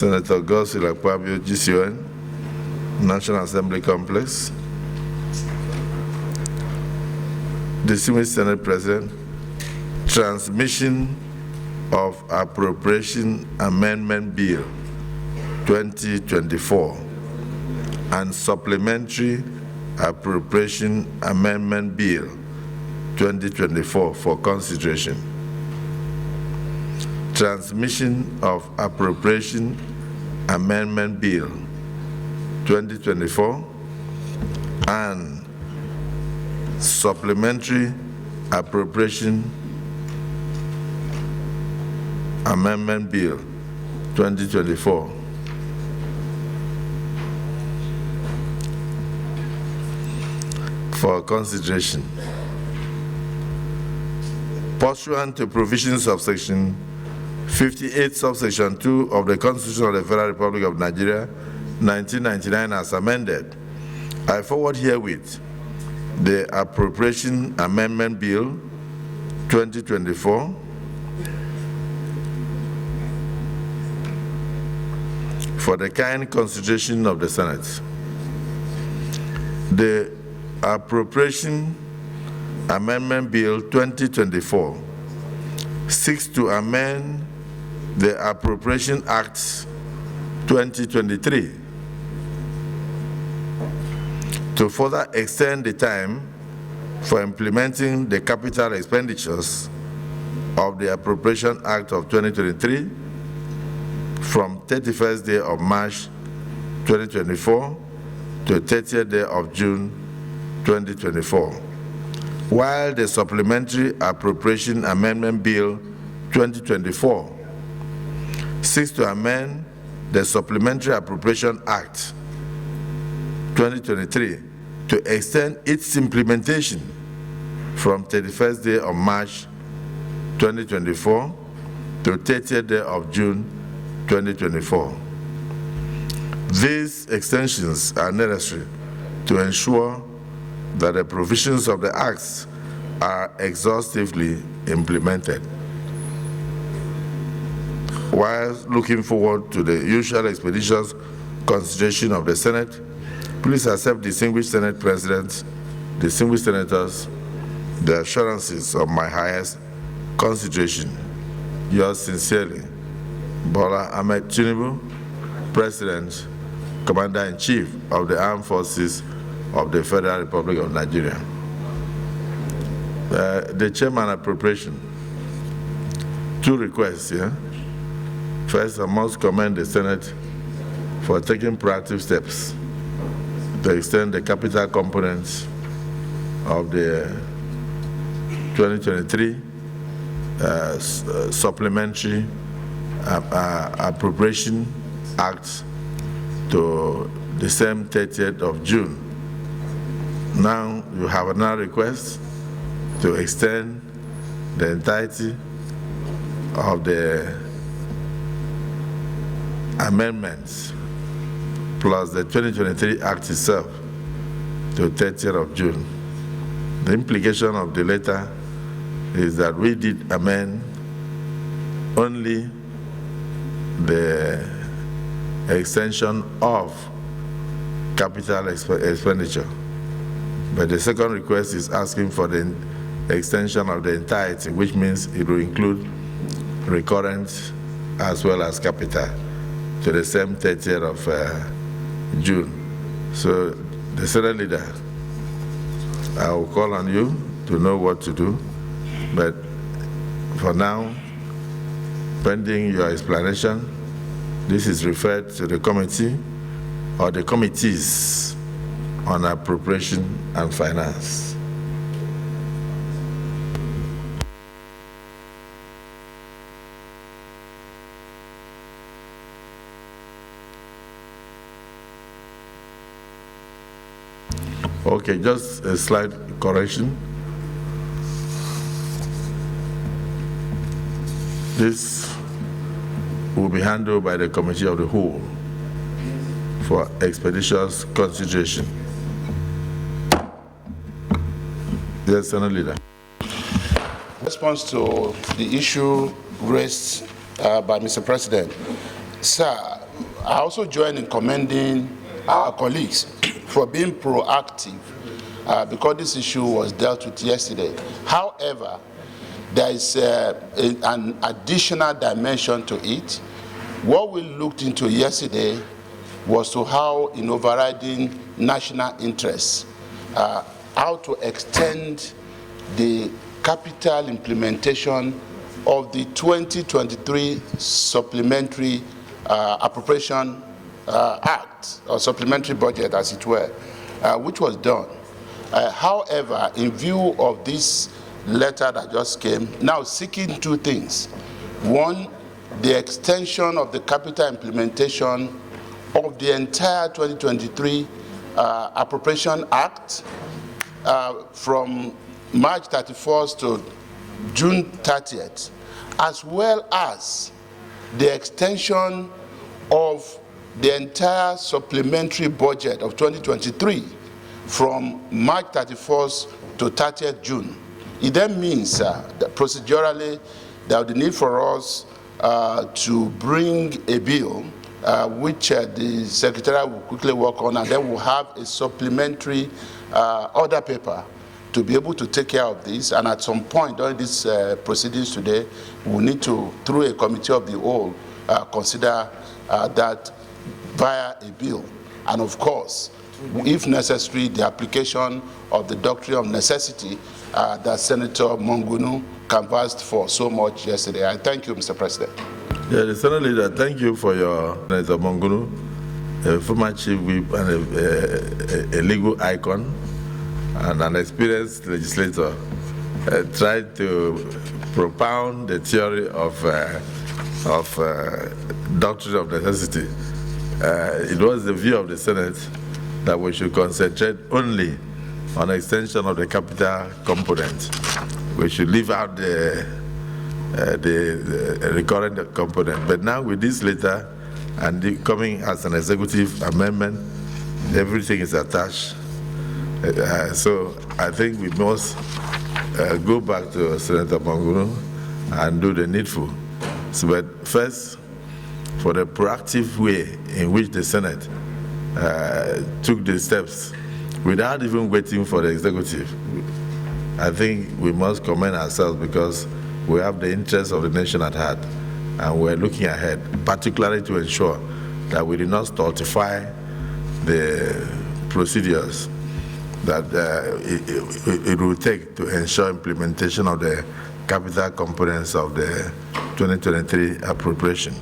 Senator Godswill Akpabio, GCON, National Assembly Complex. Distinguished Senate President, transmission of Appropriation Amendment Bill 2024 and Supplementary Appropriation Amendment Bill 2024 for consideration. Transmission of Appropriation Amendment Bill 2024 and Supplementary Appropriation Amendment Bill 2024 for consideration. Pursuant to provisions of Section 58, subsection 2 of the Constitution of the Federal Republic of Nigeria, 1999 as amended, I forward herewith the Appropriation Amendment Bill 2024 for the kind consideration of the Senate. The Appropriation Amendment Bill 2024 seeks to amend the Appropriation Act 2023 to further extend the time for implementing the capital expenditures of the Appropriation Act of 2023 from 31st day of March 2024 to 30th day of June 2024, while the Supplementary Appropriation Amendment Bill 2024 seeks to amend the Supplementary Appropriation Act 2023 to extend its implementation from 31st day of March 2024 to 30th day of June 2024. These extensions are necessary to ensure that the provisions of the acts are exhaustively implemented. While looking forward to the usual expeditious consideration of the Senate, please accept, distinguished Senate President, distinguished senators, the assurances of my highest consideration. Yours sincerely, Bola Ahmed Tinubu, President, Commander-in-Chief of the Armed Forces of the Federal Republic of Nigeria. The Chairman Appropriation, two requests here. First, I must commend the Senate for taking proactive steps to extend the capital components of the 2023 Supplementary Appropriation Act to the same 30th of June. Now you have another request to extend the entirety of the amendments plus the 2023 Act itself to 30th of June. The implication of the latter is that we did amend only the extension of capital expenditure. But the second request is asking for the extension of the entirety, which means it will include recurrent as well as capital to the same 30th of June. So the Senate leader, I will call on you to know what to do, but for now, pending your explanation, this is referred to the committee or the committees on appropriation and finance. Okay, just a slight correction. This will be handled by the Committee of the Whole for expeditious consideration. Yes, Senate Leader. In response to the issue raised by Mr. President, sir, I also join in commending our colleagues for being proactive because this issue was dealt with yesterday. However, there is an additional dimension to it. What we looked into yesterday was to how, in overriding national interests, how to extend the capital implementation of the 2023 Supplementary Appropriation Act, or Supplementary Budget, as it were, which was done. However, in view of this letter that just came, now seeking two things. One, the extension of the capital implementation of the entire 2023 Appropriation Act from March 31st to June 30th, as well as the extension of the entire supplementary budget of 2023 from March 31st to 30th June. It then means that procedurally there will be need for us to bring a bill which the Secretariat will quickly work on, and then we'll have a supplementary order paper to be able to take care of this. And at some point during these proceedings today, we'll need to, through a committee of the whole, consider that via a bill. And of course, if necessary, the application of the doctrine of necessity that Senator Mongunu canvassed for so much yesterday. I thank you, Mr. President. Yeah, the Senate Leader, thank you for your Senator Mongunu, a former chief whip and a legal icon and an experienced legislator, tried to propound the theory of doctrine of necessity. It was the view of the Senate that we should concentrate only on extension of the capital component. We should leave out the recurrent component. But now with this letter and coming as an executive amendment, everything is attached. So I think we must go back to Senator Mongunu and do the needful. So, but first, for the proactive way in which the Senate took the steps without even waiting for the executive, I think we must commend ourselves because we have the interests of the nation at heart and we're looking ahead, particularly to ensure that we do not stultify the procedures that it will take to ensure implementation of the capital components of the 2023 appropriation.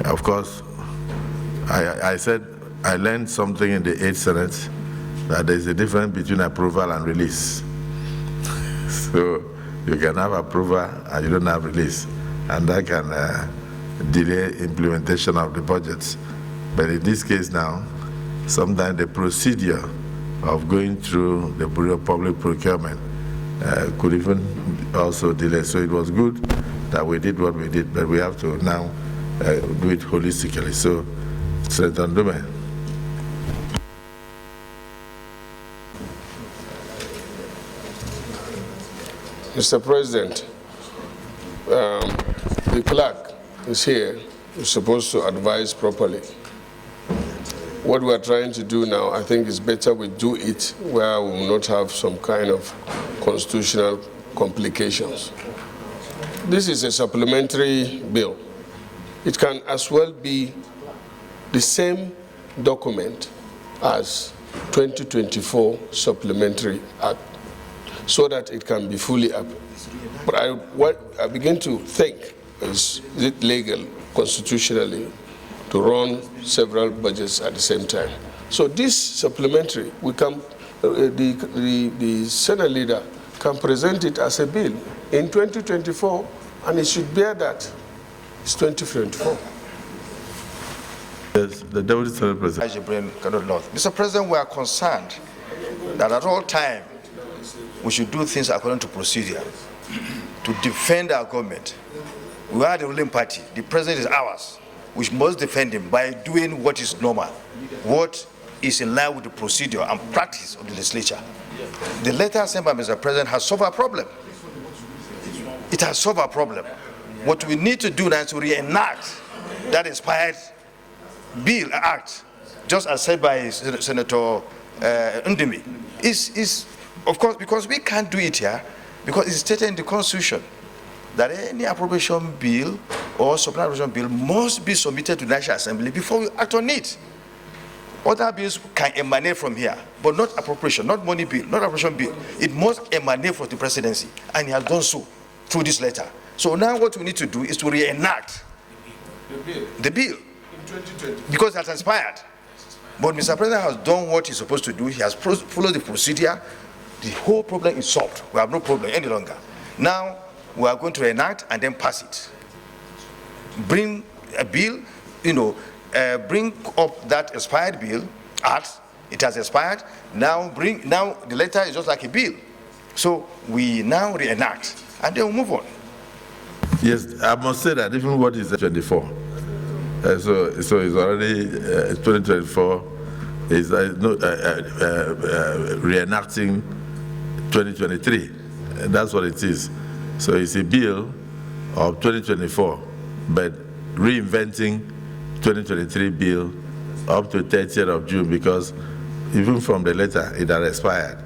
Of course, I said I learned something in the 8th Senate that there's a difference between approval and release. So you can have approval and you don't have release, and that can delay implementation of the budgets. But in this case now, sometimes the procedure of going through the Bureau of Public Procurement could even also delay. So it was good that we did what we did, but we have to now do it holistically. So, Senator Ndume. Mr. President, the clerk is here. He's supposed to advise properly. What we are trying to do now, I think it's better we do it where we will not have some kind of constitutional complications. This is a supplementary bill. It can as well be the same document as 2024 Supplementary Act, so that it can be fully up. But what I begin to think is it legal, constitutionally, to run several budgets at the same time? So this supplementary, we can, the Senate leader can present it as a bill in 2024, and it should bear that. It's 2024. Yes, the Deputy Senate President. Mr. President, we are concerned that at all times we should do things according to procedure to defend our government. We are the ruling party. The president is ours. We must defend him by doing what is normal, what is in line with the procedure and practice of the legislature. The letter sent by Mr. President has solved our problem. It has solved our problem. What we need to do now is to reenact that inspired bill, act, just as said by Senator Ndimi, is of course, because we can't do it here, because it's stated in the Constitution that any appropriation bill or supplementary bill must be submitted to the National Assembly before we act on it. Other bills can emanate from here, but not appropriation, not money bill, not appropriation bill. It must emanate from the presidency, and he has done so through this letter. So now what we need to do is to reenact the bill In 2020. because it has expired. But Mr. President has done what he's supposed to do. He has followed the procedure. The whole problem is solved. We have no problem any longer. Now we are going to enact and then pass it. Bring a bill, bring up that expired bill. Act, it has expired. Now the letter is just like a bill. So we now reenact and then we move on. Yes, I must say that even what is 24, so it's already 2024 is reenacting 2023. That's what it is. So it's a bill of 2024, but reinventing 2023 bill up to 30th of June, because even from the letter it had expired.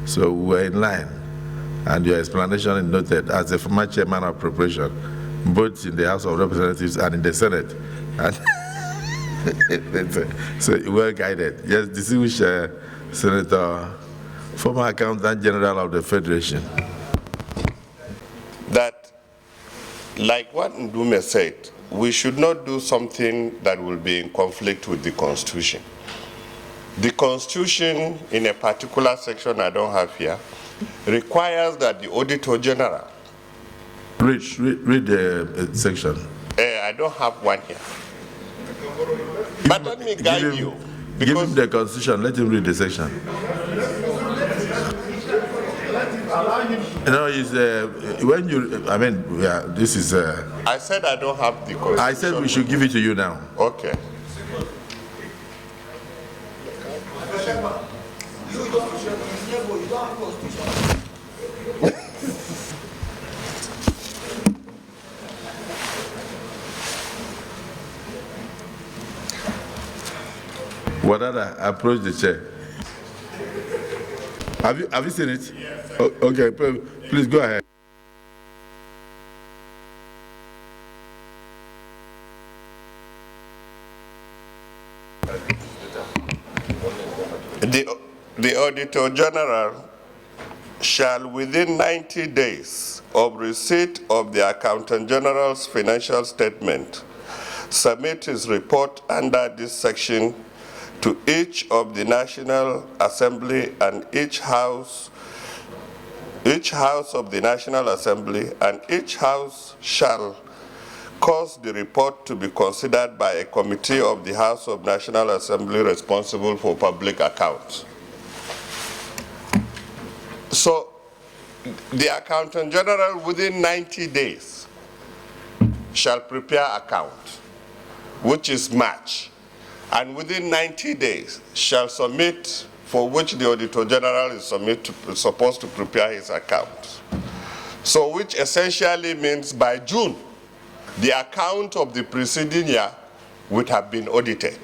So we're in line. And your explanation is noted as a former chairman of appropriation, both in the House of Representatives and in the Senate. And so well guided. Yes, distinguished Senator, former Accountant General of the Federation. That, like what Ndume said, we should not do something that will be in conflict with the Constitution. The Constitution, in a particular section I don't have here, requires that the Auditor General. Read the section. I don't have one here. But let me guide you. Give him the Constitution, let him read the section. When you, I mean, yeah, this is. I said I don't have the Constitution. I said we should give it to you now. Okay. Wadada, approach the chair. Have you seen it? Yes. Okay, please go ahead. The Auditor General shall, within 90 days of receipt of the Accountant General's financial statement, submit his report under this section to each of the National Assembly and each house of the National Assembly, and each house shall cause the report to be considered by a committee of the House of National Assembly responsible for public accounts. So the Accountant General within 90 days shall prepare account, which is March, and within 90 days shall submit, for which the Auditor General is supposed to prepare his account. So which essentially means by June, the account of the preceding year would have been audited,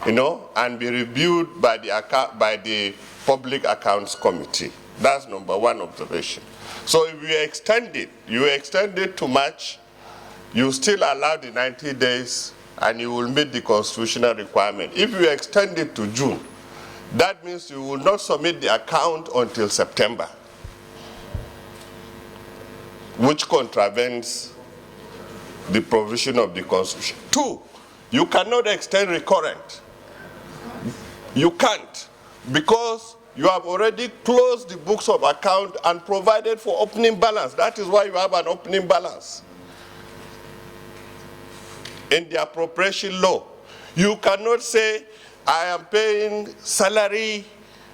and be reviewed by the Public Accounts Committee. That's number one observation. So if you extend it to March, you still allow the 90 days and you will meet the constitutional requirement. If you extend it to June, that means you will not submit the account until September, which contravenes the provision of the Constitution. 2, you cannot extend recurrent. You can't, because you have already closed the books of account and provided for opening balance. That is why you have an opening balance. In the appropriation law, you cannot say, I am paying salary,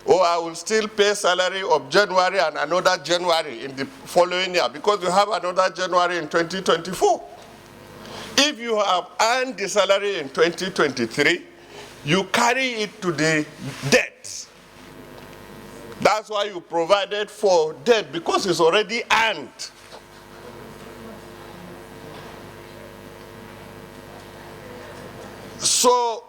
or I will still pay salary of January and another January in the following year, because you have another January in 2024. If you have earned the salary in 2023, you carry it to the debt. That's why you provided for debt, because it's already earned. So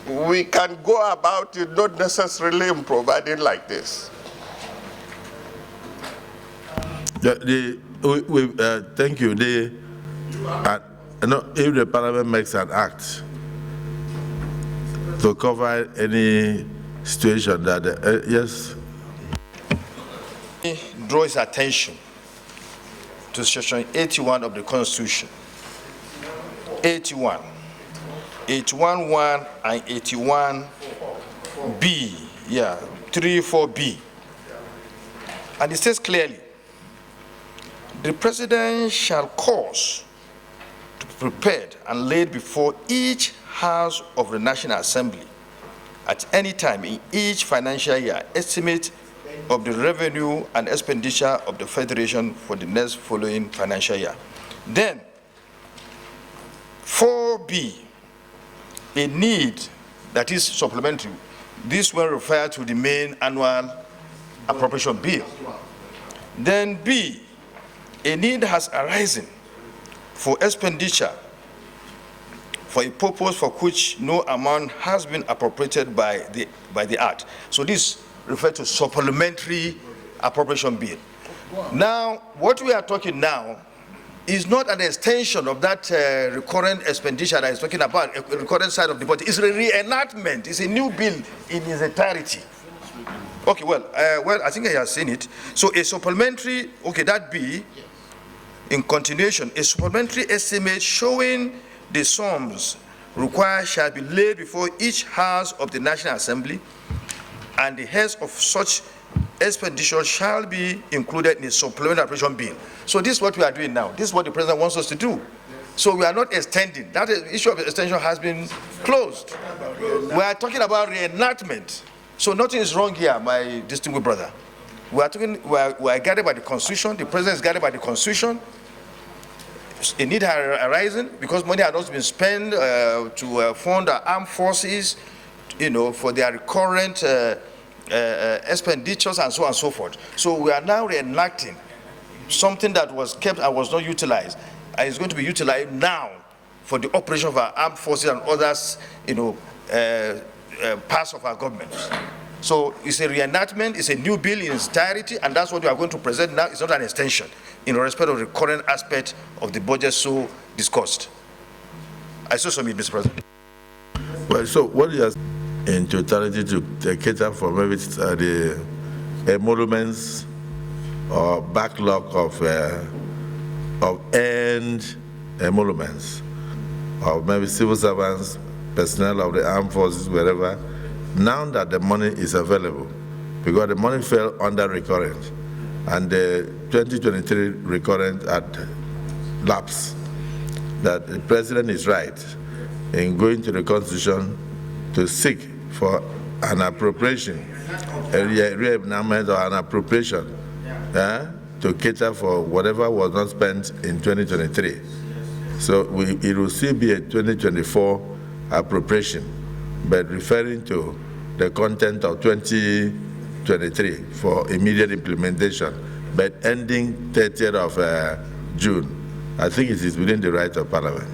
we can go about it not necessarily in providing like this. Thank you. If the Parliament makes an act to cover any situation that, yes. Draw his attention to section 81 of the Constitution. 81, 81(1) and 81(b), 3(4)(b). And it says clearly, the President shall cause to be prepared and laid before each House of the National Assembly at any time in each financial year estimate of the revenue and expenditure of the Federation for the next following financial year. Then, 4(b), a need that is supplementary. This will refer to the main annual appropriation bill. Then B, a need has arisen for expenditure for a purpose for which no amount has been appropriated by the Act. So this refers to supplementary appropriation bill. Now, what we are talking now is not an extension of that recurrent expenditure that is talking about, a recurrent side of the budget. It's a reenactment. It's a new bill in its entirety. Okay, well, I think I have seen it. So a supplementary, okay, that be, in continuation, a supplementary estimate showing the sums required shall be laid before each House of the National Assembly, and the heads of such expenditure shall be included in a supplementary appropriation bill. So this is what we are doing now. This is what the President wants us to do. So we are not extending. That issue of extension has been closed. We are talking about reenactment. So nothing is wrong here, my distinguished brother. We are guided by the Constitution. The President is guided by the Constitution. A need has arisen because money has not been spent to fund the armed forces, for their recurrent expenditures and so on and so forth. So we are now reenacting something that was kept and was not utilized, and is going to be utilized now for the operation of our armed forces and others, parts of our government. So it's a reenactment, it's a new bill in its entirety, and that's what we are going to present now. It's not an extension in respect of the current aspect of the budget so discussed. I so submit, Mr. President. Well, so what you have in totality to cater for maybe the emoluments or backlog of earned emoluments of maybe civil servants, personnel of the armed forces, wherever, now that the money is available, because the money fell under recurrent, and the 2023 recurrent had lapsed, that the President is right in going to the Constitution to seek for an appropriation, a realignment or an appropriation to cater for whatever was not spent in 2023. So it will still be a 2024 appropriation, but referring to the content of 2023 for immediate implementation, but ending 30th of June. I think it is within the right of Parliament.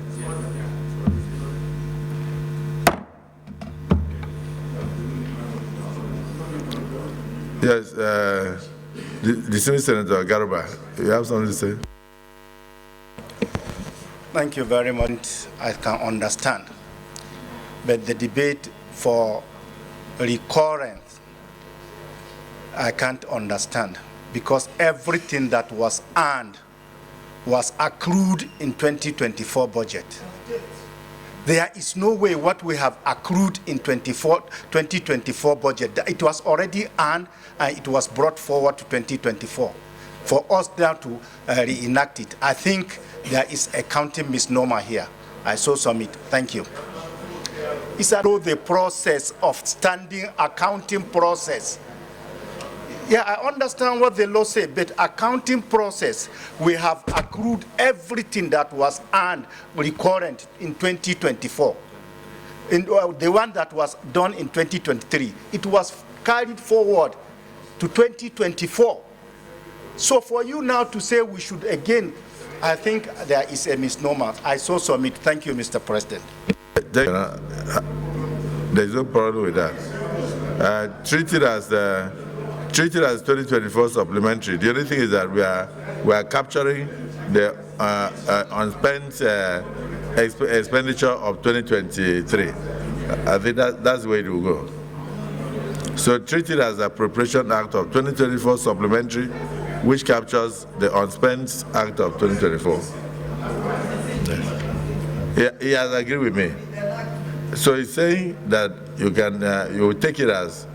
Yes, the Senator Garba, you have something to say? Thank you very much. I can understand. But the debate for recurrence, I can't understand, because everything that was earned was accrued in 2024 budget. There is no way what we have accrued in 2024 budget, it was already earned and it was brought forward to 2024. For us now to reenact it, I think there is a counting misnomer here. I so submit. Thank you. It's about the process of standing accounting process. Yeah, I understand what the law says, but accounting process, we have accrued everything that was earned recurrent in 2024. In the one that was done in 2023, it was carried forward to 2024. So for you now to say we should again I think there is a misnomer. I so submit. Thank you, Mr. President. There's no problem with that. Treated as 2024 supplementary. The only thing is that we are capturing the unspent expenditure of 2023. I think that's the way it will go. So treat it as Appropriation Act of 2024 supplementary, which captures the unspent Act of 2024. He has agreed with me. So he's saying that you will take it as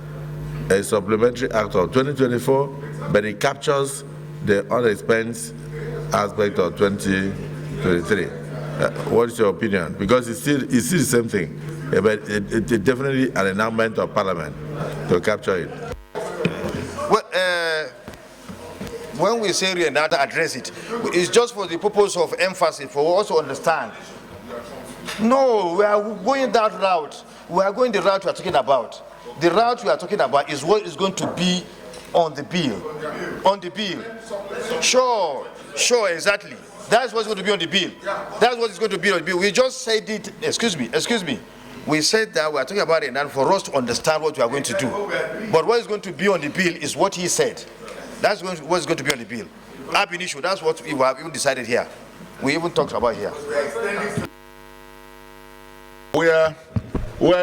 a supplementary act of 2024, but it captures the unspent aspect of 2023. What is your opinion? Because it's still the same thing, but it's definitely an enactment of Parliament to capture it. Well, when we say reenact, address it, it's just for the purpose of emphasis, for us to understand. No, we are going that route. We are going the route we are talking about. The route we are talking about is what is going to be on the bill. On the bill. Sure, exactly. That's what's going to be on the bill. That's what is going to be on the bill. We just said it, excuse me. We said that we are talking about it now for us to understand what we are going to do. But what is going to be on the bill is what he said. That's what's going to be on the bill. Ab initio, that's what we have even decided here. We even talked about here. We're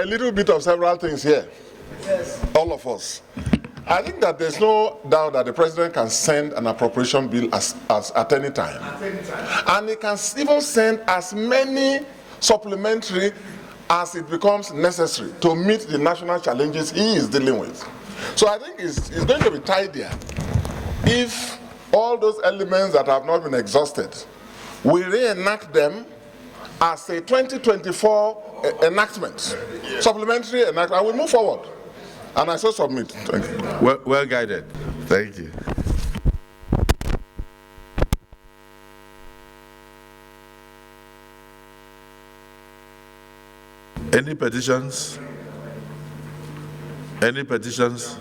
a little bit of several things here, all of us. I think that there's no doubt that the president can send an appropriation bill at any time. And he can even send as many supplementary as it becomes necessary to meet the national challenges he is dealing with. So I think it's going to be tidier if all those elements that have not been exhausted, we reenact them as a 2024 enactment, supplementary enactment, and we move forward. And I so submit. Thank you. Well guided. Thank you. Any petitions? Any petitions?